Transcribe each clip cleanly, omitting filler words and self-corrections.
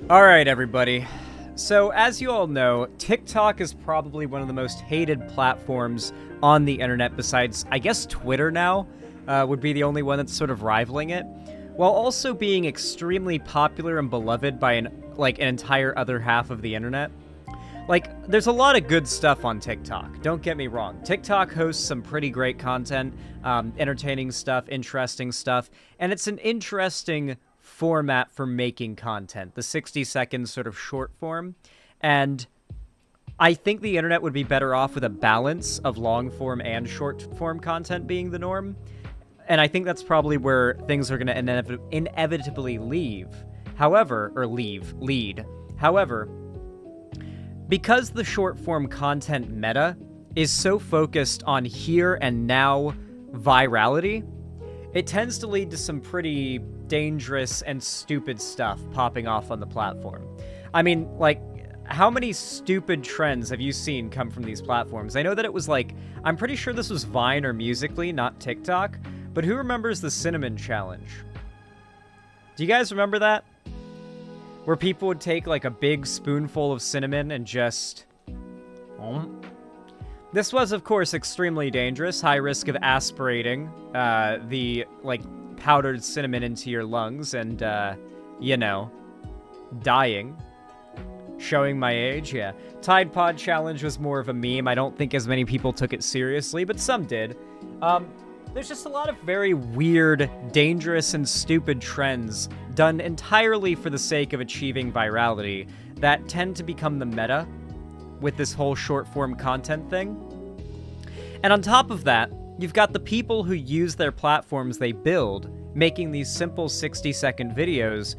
Alright, everybody. So, as you all know, TikTok is probably one of the most hated platforms on the internet besides, I guess, Twitter now would be the only one that's sort of rivaling it, while also being extremely popular and beloved by an entire other half of the internet. Like, there's a lot of good stuff on TikTok, don't get me wrong. TikTok hosts some pretty great content, entertaining stuff, interesting stuff, and it's an interesting format for making content, the 60-second sort of short form. And I think the internet would be better off with a balance of long form and short form content being the norm. And I think that's probably where things are going to inevitably lead. However, because the short form content meta is so focused on here and now virality, it tends to lead to some pretty dangerous and stupid stuff popping off on the platform. I mean, like, how many stupid trends have you seen come from these platforms? I know that it was like, I'm pretty sure this was Vine or Musical.ly, not TikTok, but who remembers the cinnamon challenge? Do you guys remember that? Where people would take like a big spoonful of cinnamon and just... This was, of course, extremely dangerous, high risk of aspirating the, like, powdered cinnamon into your lungs and, you know, dying. Showing my age, yeah. Tide Pod Challenge was more of a meme. I don't think as many people took it seriously, but some did. There's just a lot of very weird, dangerous, and stupid trends done entirely for the sake of achieving virality that tend to become the meta with this whole short-form content thing. And on top of that, you've got the people who use their platforms they build, making these simple 60-second videos,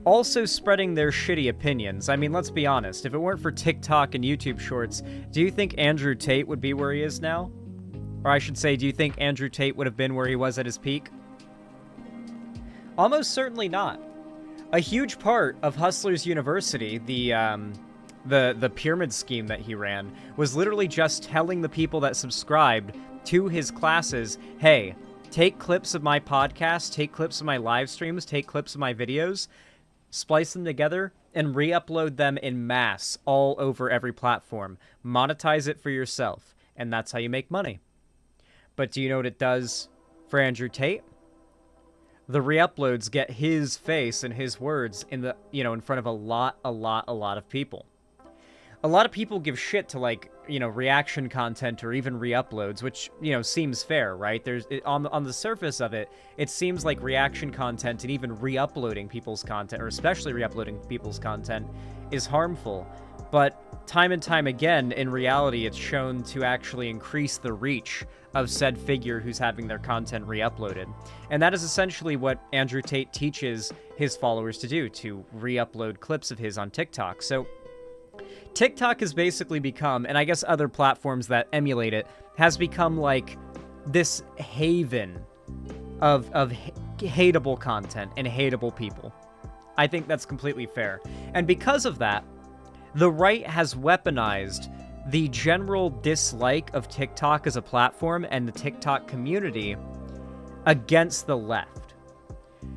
also spreading their shitty opinions. I mean, let's be honest, if it weren't for TikTok and YouTube Shorts, do you think Andrew Tate would be where he is now? Or I should say, do you think Andrew Tate would have been where he was at his peak? Almost certainly not. A huge part of Hustlers University, the pyramid scheme that he ran, was literally just telling the people that subscribed to his classes, hey, take clips of my podcast, take clips of my live streams, take clips of my videos, splice them together, and re-upload them in mass all over every platform. Monetize it for yourself, and that's how you make money. But do you know what it does for Andrew Tate? The re-uploads get his face and his words in the, in front of a lot of people. A lot of people give shit to, like, reaction content or even re-uploads, which, seems fair, right? On the surface of it, it seems like reaction content and even re-uploading people's content, or especially re-uploading people's content, is harmful. But time and time again, in reality, it's shown to actually increase the reach of said figure who's having their content re-uploaded. And that is essentially what Andrew Tate teaches his followers to do, to re-upload clips of his on TikTok. So TikTok has basically become, and I guess other platforms that emulate it, has become like this haven of hateable content and hateable people. I think that's completely fair. And because of that, the right has weaponized the general dislike of TikTok as a platform and the TikTok community against the left.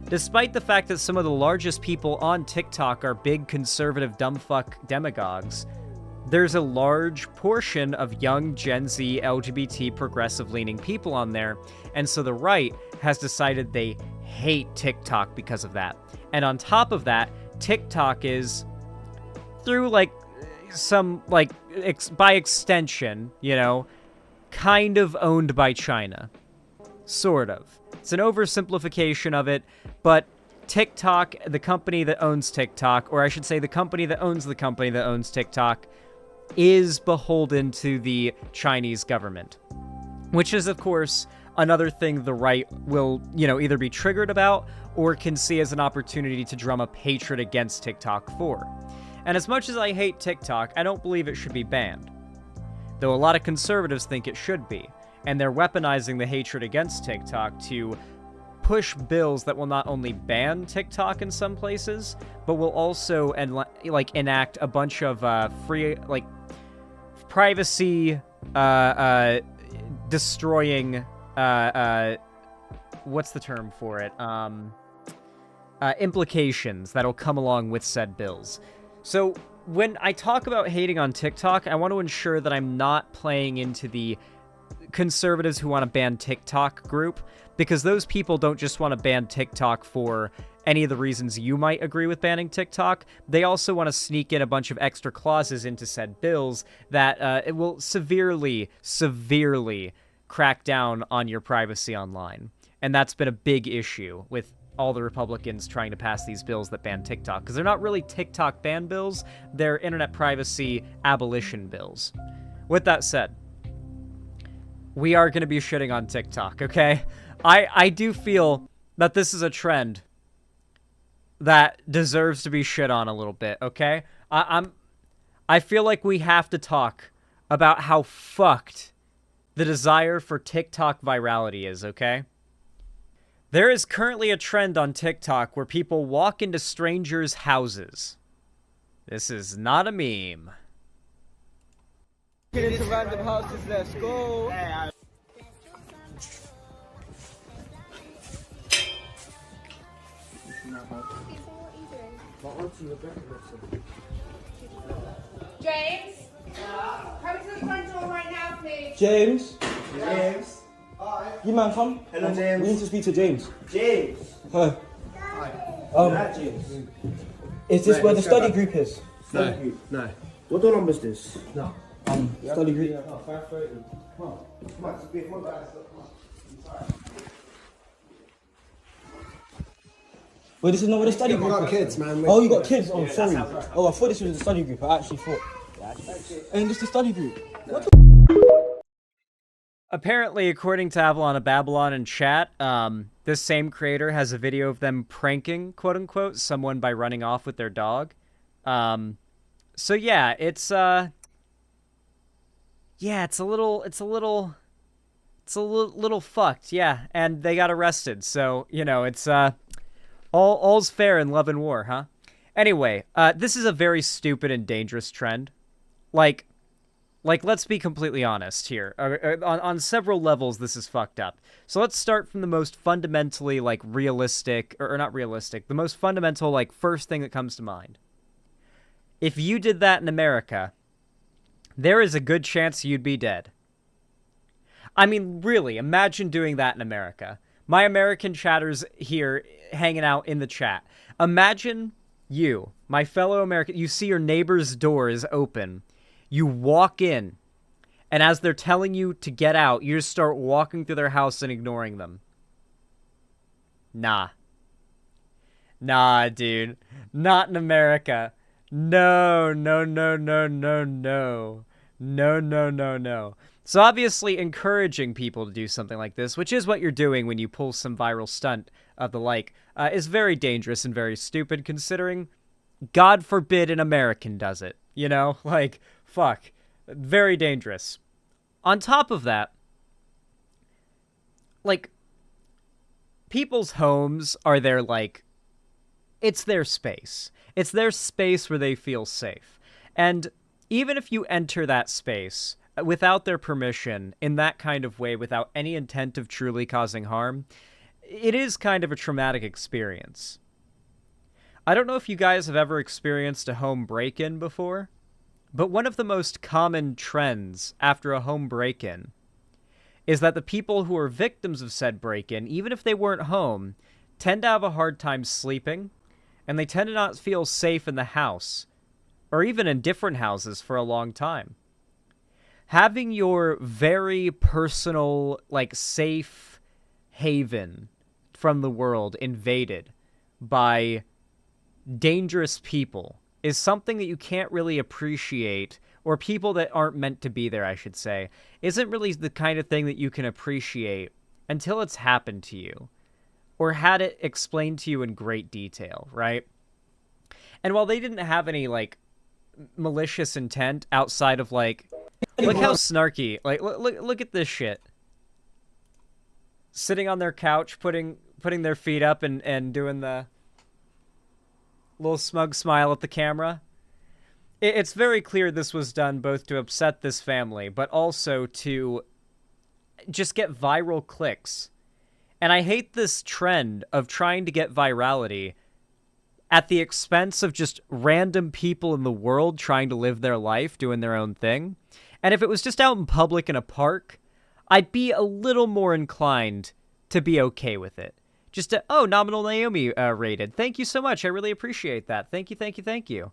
Despite the fact that some of the largest people on TikTok are big conservative dumbfuck demagogues, there's a large portion of young Gen Z LGBT progressive-leaning people on there, and so the right has decided they hate TikTok because of that. And on top of that, TikTok is, through by extension, kind of owned by China. Sort of. It's an oversimplification of it, but TikTok, the company that owns TikTok, or I should say the company that owns the company that owns TikTok, is beholden to the Chinese government. Which is, of course, another thing the right will, either be triggered about or can see as an opportunity to drum up hatred against TikTok for. And as much as I hate TikTok, I don't believe it should be banned. Though a lot of conservatives think it should be. And they're weaponizing the hatred against TikTok to push bills that will not only ban TikTok in some places, but will also enact a bunch of free, privacy destroying what's the term for it? implications that'll come along with said bills. So when I talk about hating on TikTok, I want to ensure that I'm not playing into the conservatives who want to ban TikTok group, because those people don't just want to ban TikTok for any of the reasons you might agree with banning TikTok. They also want to sneak in a bunch of extra clauses into said bills that it will severely crack down on your privacy online. And that's been a big issue with all the Republicans trying to pass these bills that ban TikTok, because they're not really TikTok ban bills, they're internet privacy abolition bills. With that said, we are going to be shitting on TikTok, okay? I do feel that this is a trend that deserves to be shit on a little bit, okay? I feel like we have to talk about how fucked the desire for TikTok virality is, okay? There is currently a trend on TikTok where people walk into strangers' houses. This is not a meme. Get into random houses, let's go. James? Come to the front door right now, please. James? James. You man, come. Hello, James. We need to speak to James. James. Hi. James. Is this Right, where the let's go study back. group is? Study group. No. What door number is this? No. Study group. 5:30. Come on. Come on, come on, guys. Come on. Wait, this is not where the study We group got is? kids, man. Oh, you got kids? Oh, sorry. Oh, I thought this was the study group. I actually thought. And this is the study group. Apparently, according to Avalon of Babylon in chat, this same creator has a video of them pranking, quote-unquote, someone by running off with their dog. So yeah, it's a little fucked, yeah, and they got arrested, so, you know, it's, all's fair in love and war, huh? Anyway, this is a very stupid and dangerous trend. Like, let's be completely honest here. On several levels, this is fucked up. So let's start from the most fundamentally, like, realistic, or not realistic, the most fundamental, like, first thing that comes to mind. If you did that in America, there is a good chance you'd be dead. I mean, really, imagine doing that in America. My American chatters here hanging out in the chat. Imagine you, my fellow American, you see your neighbor's door is open. You walk in, and as they're telling you to get out, you just start walking through their house and ignoring them. Nah. Nah, dude. Not in America. No. No. So obviously encouraging people to do something like this, which is what you're doing when you pull some viral stunt of the like, is very dangerous and very stupid, considering, God forbid, an American does it. You know? Like, fuck. Very dangerous. On top of that, like, people's homes are their, like, it's their space. It's their space where they feel safe. And even if you enter that space without their permission, in that kind of way, without any intent of truly causing harm, it is kind of a traumatic experience. I don't know if you guys have ever experienced a home break-in before, but one of the most common trends after a home break-in is that the people who are victims of said break-in, even if they weren't home, tend to have a hard time sleeping, and they tend to not feel safe in the house, or even in different houses for a long time. Having your very personal, like, safe haven from the world invaded by dangerous people is something that you can't really appreciate, or people that aren't meant to be there, I should say, isn't really the kind of thing that you can appreciate until it's happened to you, or had it explained to you in great detail, right? And while they didn't have any, like, malicious intent outside of, like, look how snarky, like, look at this shit. Sitting on their couch, putting their feet up and doing the little smug smile at the camera. It's very clear this was done both to upset this family, but also to just get viral clicks. And I hate this trend of trying to get virality at the expense of just random people in the world trying to live their life, doing their own thing. And if it was just out in public in a park, I'd be a little more inclined to be okay with it. Just Nominal Naomi rated. Thank you so much. I really appreciate that. Thank you, thank you, thank you.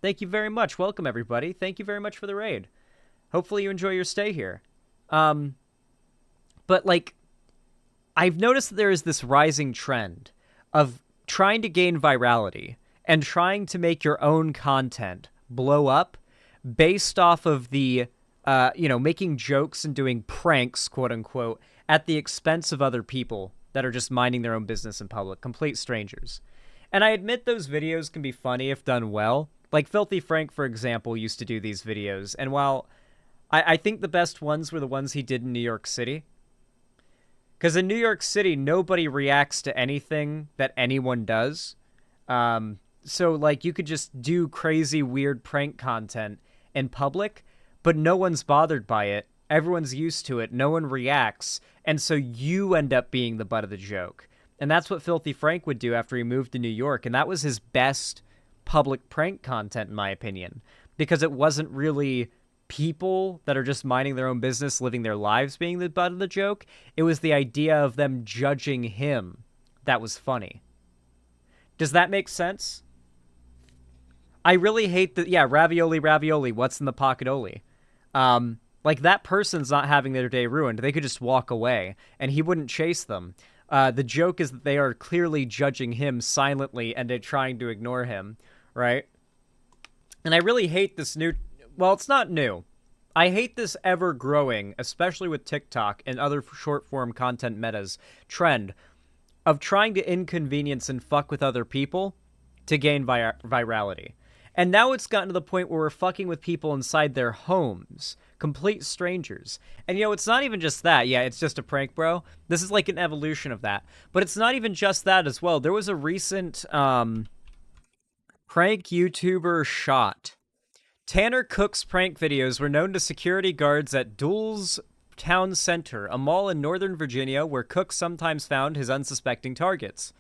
Thank you very much. Welcome, everybody. Thank you very much for the raid. Hopefully you enjoy your stay here. But, like, I've noticed that there is this rising trend of trying to gain virality and trying to make your own content blow up based off of the, making jokes and doing pranks, quote unquote, at the expense of other people that are just minding their own business in public, complete strangers. And I admit those videos can be funny if done well. Like Filthy Frank, for example, used to do these videos. And while I think the best ones were the ones he did in New York City, because in New York City, nobody reacts to anything that anyone does. So, like, you could just do crazy, weird prank content in public, but no one's bothered by it. Everyone's used to it. No one reacts. And so you end up being the butt of the joke. And that's what Filthy Frank would do after he moved to New York. And that was his best public prank content, in my opinion, because it wasn't really people that are just minding their own business, living their lives being the butt of the joke. It was the idea of them judging him that was funny. Does that make sense? I really hate that. Yeah, ravioli, what's in the pocket-oli? Like, that person's not having their day ruined. They could just walk away, and he wouldn't chase them. The joke is that they are clearly judging him silently, and they're trying to ignore him, right? And I really hate this new... Well, it's not new. I hate this ever-growing, especially with TikTok and other short-form content metas, trend of trying to inconvenience and fuck with other people to gain virality. And now it's gotten to the point where we're fucking with people inside their homes, complete strangers. And, it's not even just that. Yeah, it's just a prank, bro. This is like an evolution of that. But it's not even just that as well. There was a recent prank YouTuber shot. Tanner Cook's prank videos were known to security guards at Dulles Town Center, a mall in Northern Virginia where Cook sometimes found his unsuspecting targets.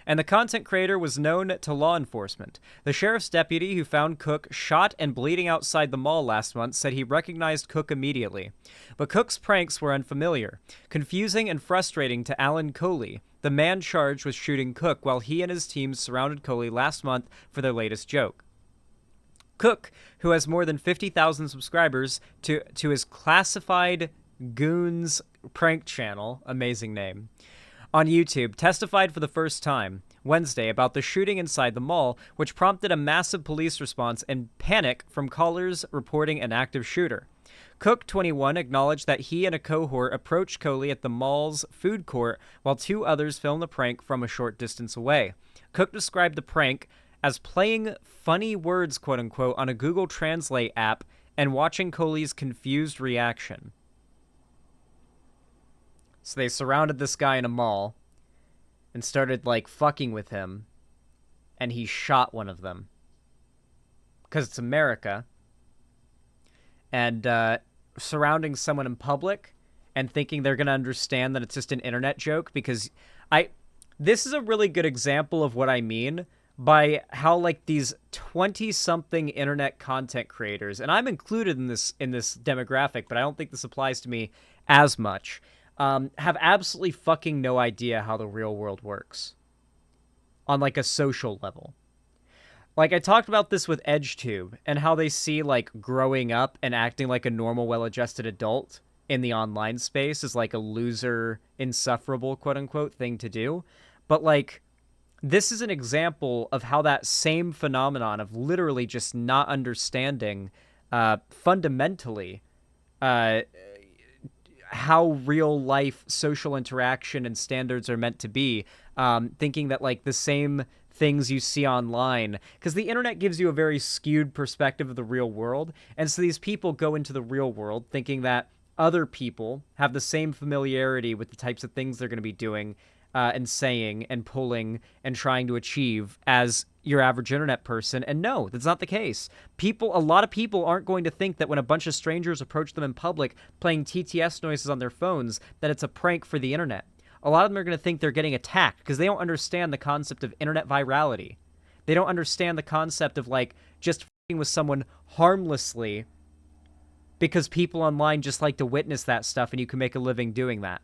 And the content creator was known to law enforcement. The sheriff's deputy who found Cook shot and bleeding outside the mall last month said he recognized Cook immediately. But Cook's pranks were unfamiliar, confusing and frustrating to Alan Coley, the man charged with shooting Cook while he and his team surrounded Coley last month for their latest joke. Cook, who has more than 50,000 subscribers to his Classified Goons prank channel, amazing name, on YouTube, testified for the first time Wednesday about the shooting inside the mall, which prompted a massive police response and panic from callers reporting an active shooter. Cook, 21, acknowledged that he and a cohort approached Coley at the mall's food court while two others filmed the prank from a short distance away. Cook described the prank as playing funny words, quote-unquote, on a Google Translate app and watching Coley's confused reaction. So they surrounded this guy in a mall and started, like, fucking with him, and he shot one of them. Because it's America. And surrounding someone in public and thinking they're going to understand that it's just an internet joke, because this is a really good example of what I mean by how, like, these 20-something internet content creators, and I'm included in this demographic, but I don't think this applies to me as much, have absolutely fucking no idea how the real world works on, like, a social level. Like, I talked about this with EdgeTube and how they see, like, growing up and acting like a normal, well-adjusted adult in the online space is, like, a loser, insufferable, quote-unquote, thing to do. But, like, this is an example of how that same phenomenon of literally just not understanding fundamentally how real life social interaction and standards are meant to be, thinking that, like, the same things you see online, because the internet gives you a very skewed perspective of the real world, and so these people go into the real world thinking that other people have the same familiarity with the types of things they're going to be doing and saying and pulling and trying to achieve as your average internet person. And no, that's not the case. A lot of people aren't going to think that when a bunch of strangers approach them in public playing TTS noises on their phones, that it's a prank for the internet. A lot of them are going to think they're getting attacked because they don't understand the concept of internet virality. They don't understand the concept of, like, just f***ing with someone harmlessly because people online just like to witness that stuff and you can make a living doing that.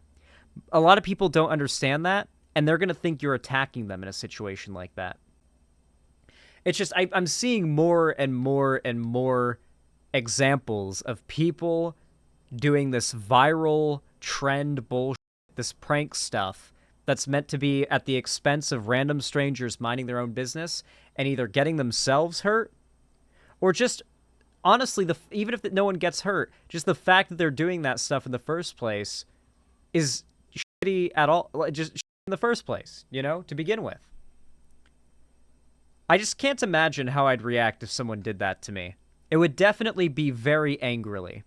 A lot of people don't understand that, and they're going to think you're attacking them in a situation like that. It's just, I'm seeing more and more and more examples of people doing this viral trend bullshit, this prank stuff that's meant to be at the expense of random strangers minding their own business and either getting themselves hurt or just, honestly, even if no one gets hurt, just the fact that they're doing that stuff in the first place is shitty at all, just in the first place, you know, to begin with. I just can't imagine how I'd react if someone did that to me. It would definitely be very angrily.